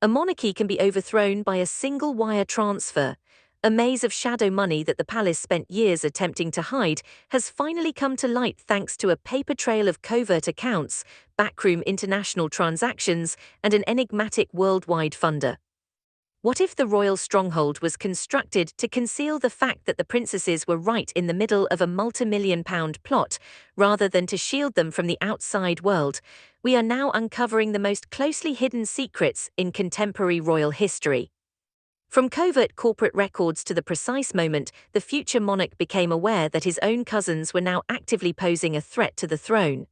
A monarchy can be overthrown by a single wire transfer. A maze of shadow money that the palace spent years attempting to hide has finally come to light thanks to a paper trail of covert accounts, backroom international transactions, and an enigmatic worldwide funder. What if the royal stronghold was constructed to conceal the fact that the princesses were right in the middle of a multi-million-pound plot, rather than to shield them from the outside world? We are now uncovering the most closely hidden secrets in contemporary royal history. From covert corporate records to the precise moment the future monarch became aware that his own cousins were now actively posing a threat to the throne.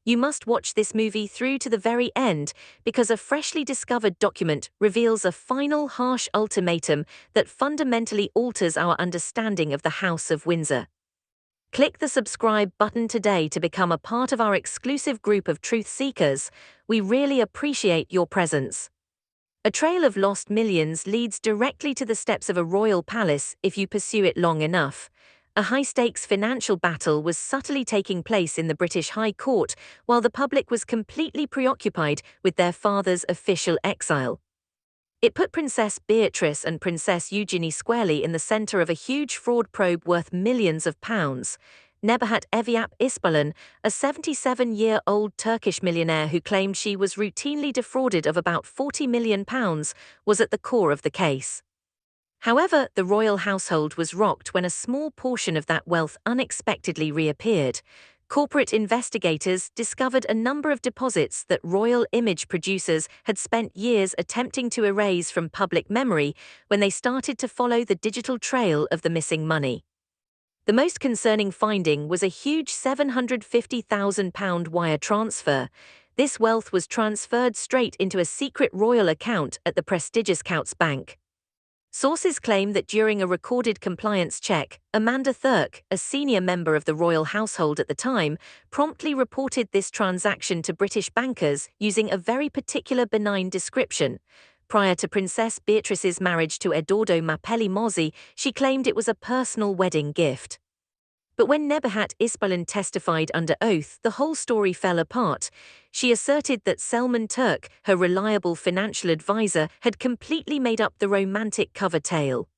You must watch this movie through to the very end, because a freshly discovered document reveals a final harsh ultimatum that fundamentally alters our understanding of the House of Windsor. Click the subscribe button today to become a part of our exclusive group of truth seekers. We really appreciate your presence. A trail of lost millions leads directly to the steps of a royal palace if you pursue it long enough. A high-stakes financial battle was subtly taking place in the British High Court while the public was completely preoccupied with their father's official exile. It put Princess Beatrice and Princess Eugenie squarely in the center of a huge fraud probe worth millions of pounds. Nebahat Eviap Ispalan, a 77-year-old Turkish millionaire who claimed she was routinely defrauded of about £40 million, was at the core of the case. However, the royal household was rocked when a small portion of that wealth unexpectedly reappeared. Corporate investigators discovered a number of deposits that royal image producers had spent years attempting to erase from public memory when they started to follow the digital trail of the missing money. The most concerning finding was a huge £750,000 wire transfer. This wealth was transferred straight into a secret royal account at the prestigious Coutts Bank. Sources claim that during a recorded compliance check, Amanda Thirk, a senior member of the royal household at the time, promptly reported this transaction to British bankers using a very particular benign description. Prior to Princess Beatrice's marriage to Edoardo Mapelli Mozzi, she claimed it was a personal wedding gift. But when Nebahat Ispalan testified under oath, the whole story fell apart. She asserted that Selman Turk, her reliable financial advisor, had completely made up the romantic cover tale.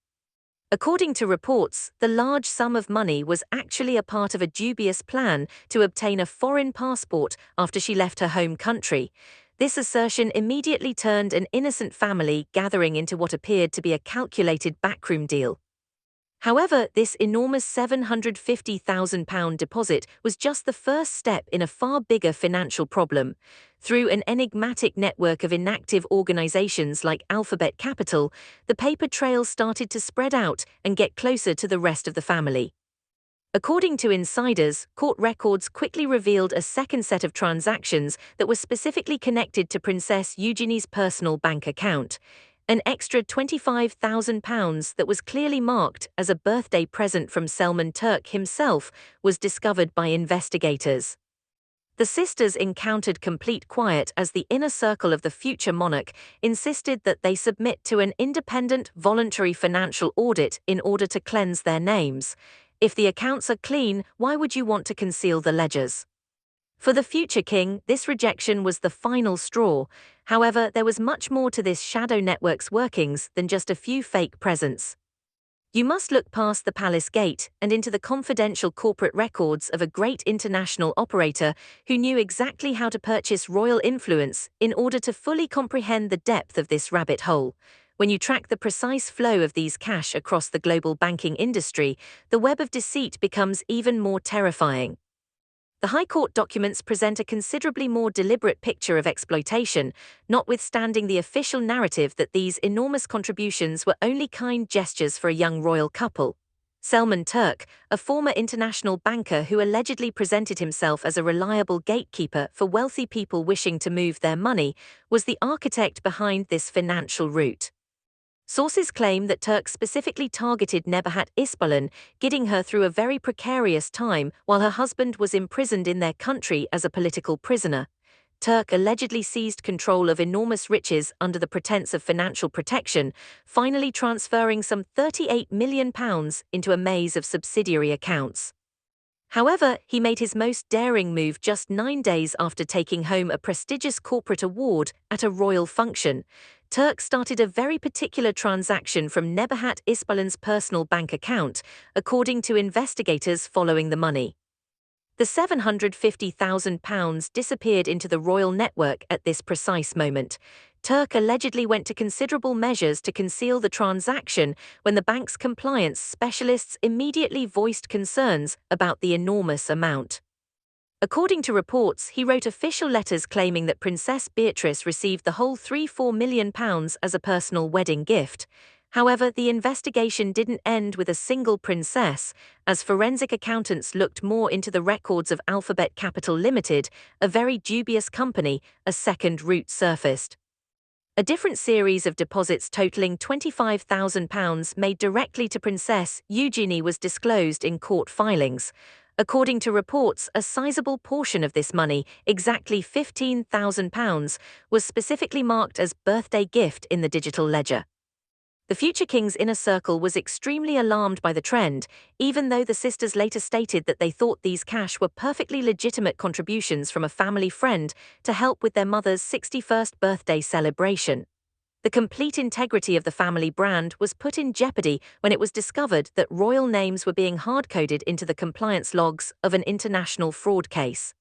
According to reports, the large sum of money was actually a part of a dubious plan to obtain a foreign passport after she left her home country. This assertion immediately turned an innocent family gathering into what appeared to be a calculated backroom deal. However, this enormous £750,000 deposit was just the first step in a far bigger financial problem. Through an enigmatic network of inactive organizations like Alphabet Capital, the paper trail started to spread out and get closer to the rest of the family. According to insiders, court records quickly revealed a second set of transactions that were specifically connected to Princess Eugenie's personal bank account. An extra £25,000 that was clearly marked as a birthday present from Selman Turk himself was discovered by investigators. The sisters encountered complete quiet as the inner circle of the future monarch insisted that they submit to an independent, voluntary financial audit in order to cleanse their names. If the accounts are clean, why would you want to conceal the ledgers? For the future king, this rejection was the final straw. However, there was much more to this shadow network's workings than just a few fake presents. You must look past the palace gate and into the confidential corporate records of a great international operator who knew exactly how to purchase royal influence in order to fully comprehend the depth of this rabbit hole. When you track the precise flow of these cash across the global banking industry, the web of deceit becomes even more terrifying. The High Court documents present a considerably more deliberate picture of exploitation, notwithstanding the official narrative that these enormous contributions were only kind gestures for a young royal couple. Selman Turk, a former international banker who allegedly presented himself as a reliable gatekeeper for wealthy people wishing to move their money, was the architect behind this financial route. Sources claim that Turk specifically targeted Nebahat Ispalan, getting her through a very precarious time while her husband was imprisoned in their country as a political prisoner. Turk allegedly seized control of enormous riches under the pretense of financial protection, finally transferring some £38 million into a maze of subsidiary accounts. However, he made his most daring move just 9 days after taking home a prestigious corporate award at a royal function. Turk started a very particular transaction from Nebahat İşbalan's personal bank account, according to investigators following the money. The £750,000 disappeared into the royal network at this precise moment. Turk allegedly went to considerable measures to conceal the transaction when the bank's compliance specialists immediately voiced concerns about the enormous amount. According to reports, he wrote official letters claiming that Princess Beatrice received the whole £3-4 million as a personal wedding gift. However, the investigation didn't end with a single princess, as forensic accountants looked more into the records of Alphabet Capital Limited, a very dubious company. A second route surfaced. A different series of deposits totaling £25,000 made directly to Princess Eugenie was disclosed in court filings. According to reports, a sizable portion of this money, exactly £15,000, was specifically marked as birthday gift in the digital ledger. The future king's inner circle was extremely alarmed by the trend, even though the sisters later stated that they thought these cash were perfectly legitimate contributions from a family friend to help with their mother's 61st birthday celebration. The complete integrity of the family brand was put in jeopardy when it was discovered that royal names were being hard-coded into the compliance logs of an international fraud case.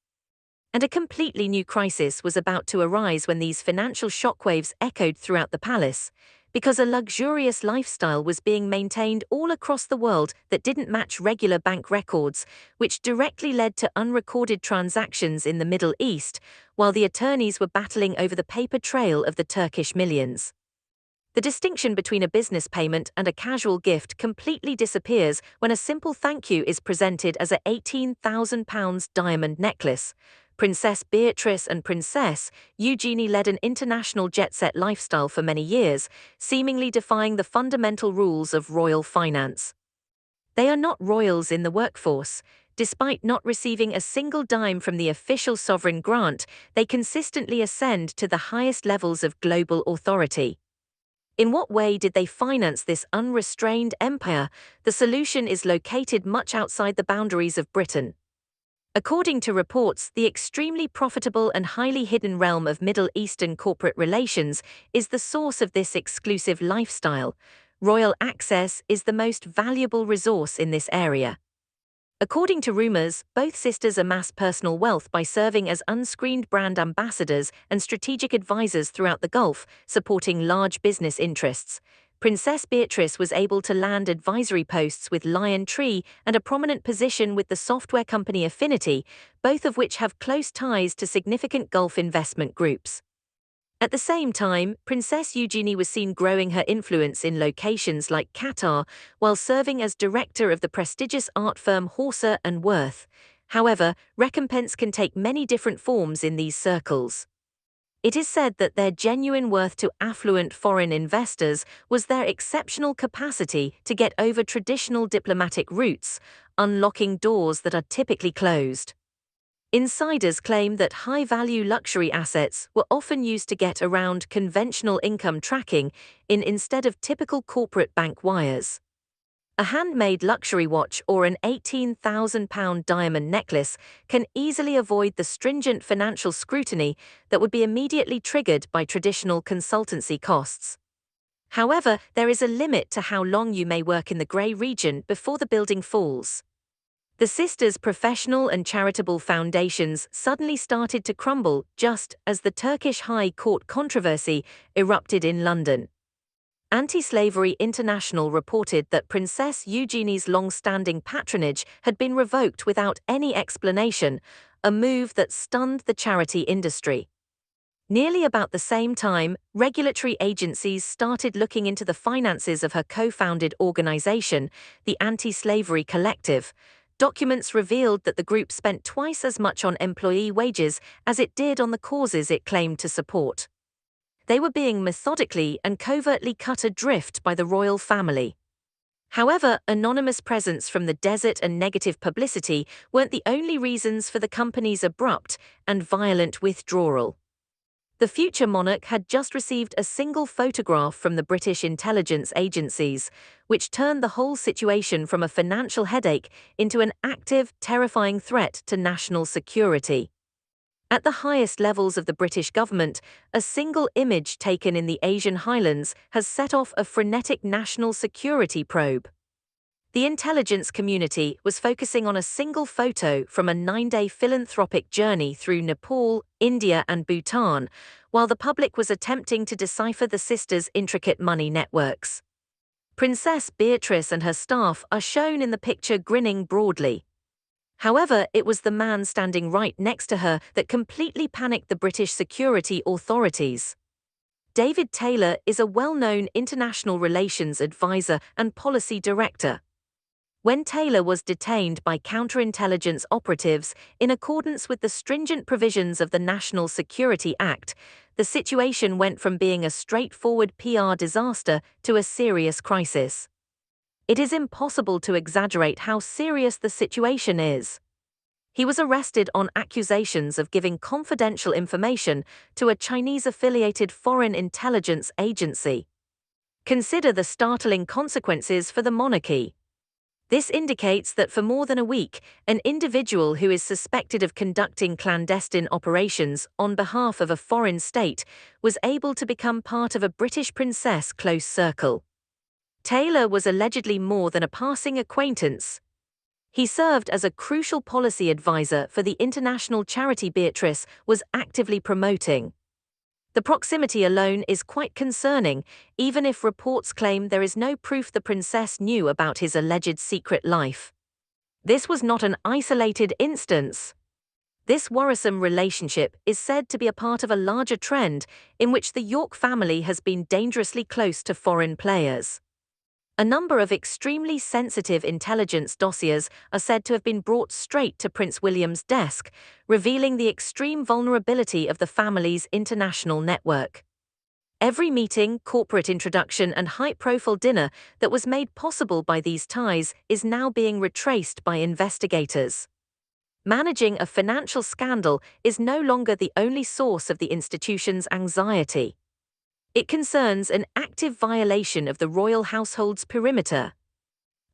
And a completely new crisis was about to arise when these financial shockwaves echoed throughout the palace, because a luxurious lifestyle was being maintained all across the world that didn't match regular bank records, which directly led to unrecorded transactions in the Middle East, while the attorneys were battling over the paper trail of the Turkish millions. The distinction between a business payment and a casual gift completely disappears when a simple thank you is presented as a £18,000 diamond necklace. Princess Beatrice and Princess Eugenie led an international jet-set lifestyle for many years, seemingly defying the fundamental rules of royal finance. They are not royals in the workforce. Despite not receiving a single dime from the official sovereign grant, they consistently ascend to the highest levels of global authority. In what way did they finance this unrestrained empire? The solution is located much outside the boundaries of Britain. According to reports, the extremely profitable and highly hidden realm of Middle Eastern corporate relations is the source of this exclusive lifestyle. Royal access is the most valuable resource in this area. According to rumors, both sisters amass personal wealth by serving as unscreened brand ambassadors and strategic advisors throughout the Gulf, supporting large business interests. Princess Beatrice was able to land advisory posts with Lion Tree and a prominent position with the software company Affinity, both of which have close ties to significant Gulf investment groups. At the same time, Princess Eugenie was seen growing her influence in locations like Qatar while serving as director of the prestigious art firm Horsa & Worth. However, recompense can take many different forms in these circles. It is said that their genuine worth to affluent foreign investors was their exceptional capacity to get over traditional diplomatic routes, unlocking doors that are typically closed. Insiders claim that high-value luxury assets were often used to get around conventional income tracking instead of typical corporate bank wires. A handmade luxury watch or an £18,000 diamond necklace can easily avoid the stringent financial scrutiny that would be immediately triggered by traditional consultancy costs. However, there is a limit to how long you may work in the grey region before the building falls. The sisters' professional and charitable foundations suddenly started to crumble just as the Turkish High Court controversy erupted in London. Anti-Slavery International reported that Princess Eugenie's long-standing patronage had been revoked without any explanation, a move that stunned the charity industry. Nearly about the same time, regulatory agencies started looking into the finances of her co-founded organization, the Anti-Slavery Collective. Documents revealed that the group spent twice as much on employee wages as it did on the causes it claimed to support. They were being methodically and covertly cut adrift by the royal family. However, anonymous presence from the desert and negative publicity weren't the only reasons for the company's abrupt and violent withdrawal. The future monarch had just received a single photograph from the British intelligence agencies, which turned the whole situation from a financial headache into an active, terrifying threat to national security. At the highest levels of the British government, a single image taken in the Asian highlands has set off a frenetic national security probe. The intelligence community was focusing on a single photo from a 9-day philanthropic journey through Nepal, India, and Bhutan, while the public was attempting to decipher the sisters' intricate money networks. Princess Beatrice and her staff are shown in the picture grinning broadly. However, it was the man standing right next to her that completely panicked the British security authorities. David Taylor is a well-known international relations advisor and policy director. When Taylor was detained by counterintelligence operatives in accordance with the stringent provisions of the National Security Act, the situation went from being a straightforward PR disaster to a serious crisis. It is impossible to exaggerate how serious the situation is. He was arrested on accusations of giving confidential information to a Chinese-affiliated foreign intelligence agency. Consider the startling consequences for the monarchy. This indicates that for more than a week, an individual who is suspected of conducting clandestine operations on behalf of a foreign state was able to become part of a British princess close circle. Taylor was allegedly more than a passing acquaintance. He served as a crucial policy advisor for the international charity Beatrice was actively promoting. The proximity alone is quite concerning, even if reports claim there is no proof the princess knew about his alleged secret life. This was not an isolated instance. This worrisome relationship is said to be a part of a larger trend in which the York family has been dangerously close to foreign players. A number of extremely sensitive intelligence dossiers are said to have been brought straight to Prince William's desk, revealing the extreme vulnerability of the family's international network. Every meeting, corporate introduction, and high-profile dinner that was made possible by these ties is now being retraced by investigators. Managing a financial scandal is no longer the only source of the institution's anxiety. It concerns an active violation of the royal household's perimeter.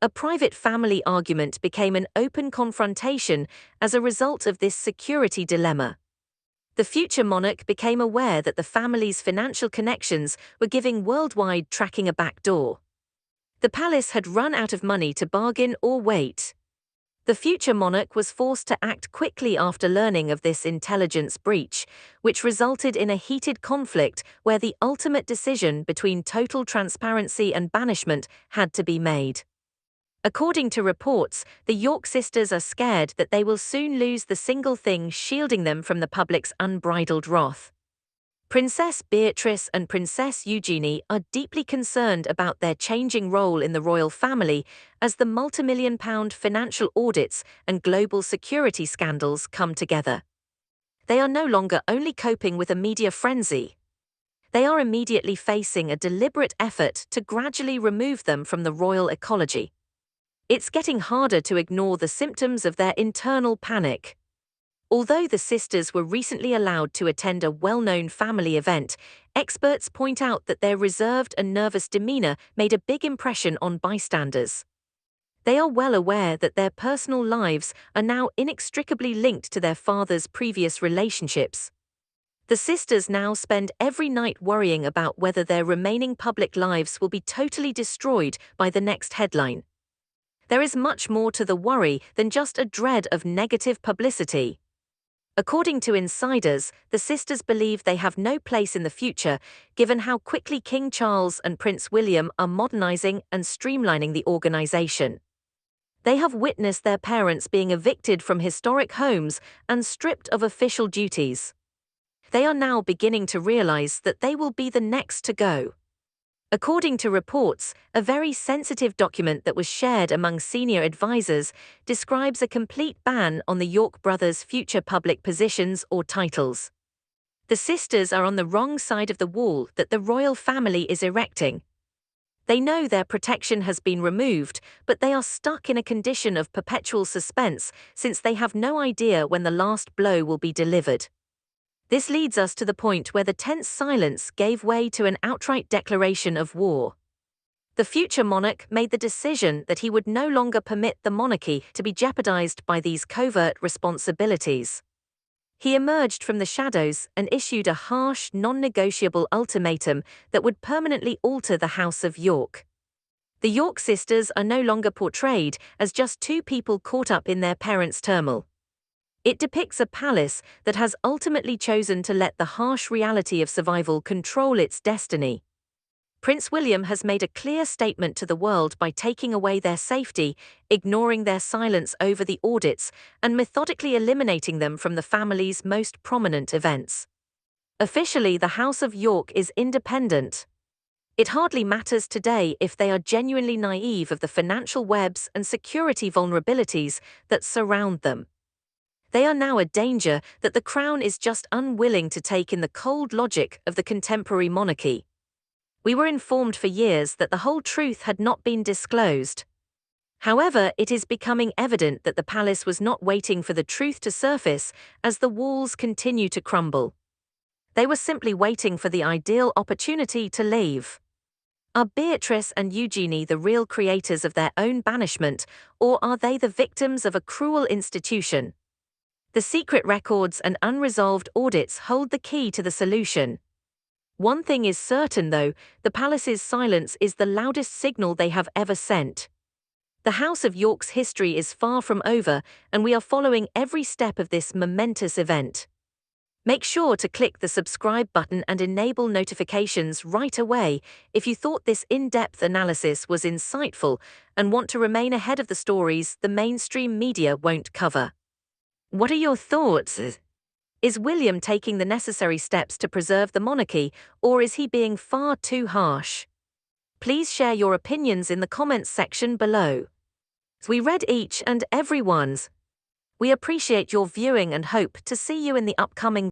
A private family argument became an open confrontation as a result of this security dilemma. The future monarch became aware that the family's financial connections were giving worldwide tracking a backdoor. The palace had run out of money to bargain or wait. The future monarch was forced to act quickly after learning of this intelligence breach, which resulted in a heated conflict where the ultimate decision between total transparency and banishment had to be made. According to reports, the York sisters are scared that they will soon lose the single thing shielding them from the public's unbridled wrath. Princess Beatrice and Princess Eugenie are deeply concerned about their changing role in the royal family as the multi-million-pound financial audits and global security scandals come together. They are no longer only coping with a media frenzy. They are immediately facing a deliberate effort to gradually remove them from the royal ecology. It's getting harder to ignore the symptoms of their internal panic. Although the sisters were recently allowed to attend a well-known family event, experts point out that their reserved and nervous demeanor made a big impression on bystanders. They are well aware that their personal lives are now inextricably linked to their father's previous relationships. The sisters now spend every night worrying about whether their remaining public lives will be totally destroyed by the next headline. There is much more to the worry than just a dread of negative publicity. According to insiders, the sisters believe they have no place in the future, given how quickly King Charles and Prince William are modernizing and streamlining the organization. They have witnessed their parents being evicted from historic homes and stripped of official duties. They are now beginning to realize that they will be the next to go. According to reports, a very sensitive document that was shared among senior advisors describes a complete ban on the York brothers' future public positions or titles. The sisters are on the wrong side of the wall that the royal family is erecting. They know their protection has been removed, but they are stuck in a condition of perpetual suspense since they have no idea when the last blow will be delivered. This leads us to the point where the tense silence gave way to an outright declaration of war. The future monarch made the decision that he would no longer permit the monarchy to be jeopardized by these covert responsibilities. He emerged from the shadows and issued a harsh, non-negotiable ultimatum that would permanently alter the House of York. The York sisters are no longer portrayed as just two people caught up in their parents' turmoil. It depicts a palace that has ultimately chosen to let the harsh reality of survival control its destiny. Prince William has made a clear statement to the world by taking away their safety, ignoring their silence over the audits, and methodically eliminating them from the family's most prominent events. Officially, the House of York is independent. It hardly matters today if they are genuinely naive of the financial webs and security vulnerabilities that surround them. They are now a danger that the Crown is just unwilling to take in the cold logic of the contemporary monarchy. We were informed for years that the whole truth had not been disclosed. However, it is becoming evident that the palace was not waiting for the truth to surface as the walls continue to crumble. They were simply waiting for the ideal opportunity to leave. Are Beatrice and Eugenie the real creators of their own banishment, or are they the victims of a cruel institution? The secret records and unresolved audits hold the key to the solution. One thing is certain though, the palace's silence is the loudest signal they have ever sent. The House of York's history is far from over, and we are following every step of this momentous event. Make sure to click the subscribe button and enable notifications right away if you thought this in-depth analysis was insightful and want to remain ahead of the stories the mainstream media won't cover. What are your thoughts? Is William taking the necessary steps to preserve the monarchy, or is he being far too harsh? Please share your opinions in the comments section below. We read each and every one's. We appreciate your viewing and hope to see you in the upcoming